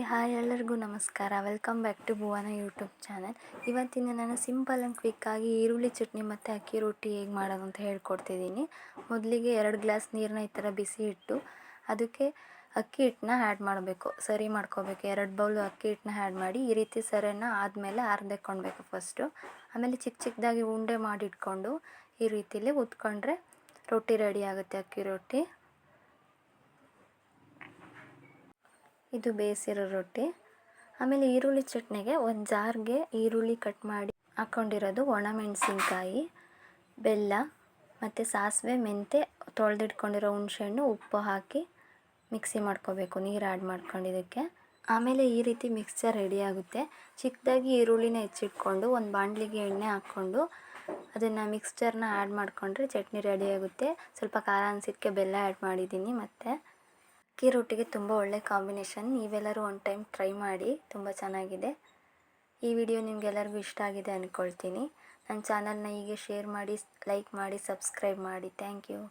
Hi ಎಲ್ಲರಿಗೂ ನಮಸ್ಕಾರ. Welcome back to Bhuvana YouTube channel. ಇವತ್ತಿನ ನಾನು ಸಿಂಪಲ್ ಆ್ಯಂಡ್ ಕ್ವಿಕ್ಕಾಗಿ ಈರುಳ್ಳಿ ಚಟ್ನಿ ಮತ್ತು ಅಕ್ಕಿ ರೊಟ್ಟಿ ಹೇಗೆ ಮಾಡೋದು ಅಂತ ಹೇಳ್ಕೊಡ್ತಿದ್ದೀನಿ. ಮೊದಲಿಗೆ 2 ಗ್ಲಾಸ್ ನೀರನ್ನ ಈ ಥರ ಬಿಸಿ ಇಟ್ಟು ಅದಕ್ಕೆ ಅಕ್ಕಿ ಹಿಟ್ಟನ್ನ ಆ್ಯಡ್ ಮಾಡಬೇಕು, ಸರಿ ಮಾಡ್ಕೋಬೇಕು. 2 ಬೌಲು ಅಕ್ಕಿ ಹಿಟ್ಟನ್ನ ಆ್ಯಡ್ ಮಾಡಿ ಈ ರೀತಿ ಸರಿನ ಆದಮೇಲೆ ಅರ್ಧೆಕ್ಕೊಳ್ಬೇಕು ಫಸ್ಟು. ಆಮೇಲೆ ಚಿಕ್ಕ ಚಿಕ್ಕದಾಗಿ ಉಂಡೆ ಮಾಡಿಟ್ಕೊಂಡು ಈ ರೀತಿಲಿ ಉತ್ಕೊಂಡ್ರೆ ರೊಟ್ಟಿ ರೆಡಿ ಆಗುತ್ತೆ, ಅಕ್ಕಿ ರೊಟ್ಟಿ. ಇದು ಬೇಯಿಸಿರೋ ರೊಟ್ಟಿ. ಆಮೇಲೆ ಈರುಳ್ಳಿ ಚಟ್ನಿಗೆ ಒಂದು ಜಾರ್ಗೆ ಈರುಳ್ಳಿ ಕಟ್ ಮಾಡಿ ಹಾಕ್ಕೊಂಡಿರೋದು, ಒಣಮೆಣಸಿನ್ಕಾಯಿ, ಬೆಲ್ಲ ಮತ್ತು ಸಾಸಿವೆ, ಮೆಂತೆ, ತೊಳೆದಿಟ್ಕೊಂಡಿರೋ ಹುಣಸೆಹಣ್ಣು, ಉಪ್ಪು ಹಾಕಿ ಮಿಕ್ಸಿ ಮಾಡ್ಕೋಬೇಕು, ನೀರು ಆ್ಯಡ್ ಮಾಡ್ಕೊಂಡಿದ್ದಕ್ಕೆ. ಆಮೇಲೆ ಈ ರೀತಿ ಮಿಕ್ಸ್ಚರ್ ರೆಡಿ ಆಗುತ್ತೆ. ಚಿಕ್ಕದಾಗಿ ಈರುಳ್ಳಿನ ಹೆಚ್ಚಿಟ್ಕೊಂಡು ಒಂದು ಬಾಣಲಿಗೆ ಎಣ್ಣೆ ಹಾಕ್ಕೊಂಡು ಅದನ್ನು ಮಿಕ್ಸ್ಚರ್ನ ಆ್ಯಡ್ ಮಾಡಿಕೊಂಡ್ರೆ ಚಟ್ನಿ ರೆಡಿ ಆಗುತ್ತೆ. ಸ್ವಲ್ಪ ಖಾರ ಅನಿಸಿದ್ದಕ್ಕೆ ಬೆಲ್ಲ ಆ್ಯಡ್ ಮಾಡಿದ್ದೀನಿ. ಮತ್ತು ಅಕ್ಕಿ ರೊಟ್ಟಿಗೆ ತುಂಬ ಒಳ್ಳೆ ಕಾಂಬಿನೇಷನ್. ನೀವೆಲ್ಲರೂ ಒಂದು ಟೈಮ್ ಟ್ರೈ ಮಾಡಿ, ತುಂಬ ಚೆನ್ನಾಗಿದೆ. ಈ ವಿಡಿಯೋ ನಿಮಗೆಲ್ಲರಿಗೂ ಇಷ್ಟ ಆಗಿದೆ ಅಂದ್ಕೊಳ್ತೀನಿ. ನನ್ನ ಚಾನಲ್ನ ಹೀಗೆ ಶೇರ್ ಮಾಡಿ, ಲೈಕ್ ಮಾಡಿ, ಸಬ್ಸ್ಕ್ರೈಬ್ ಮಾಡಿ. Thank you.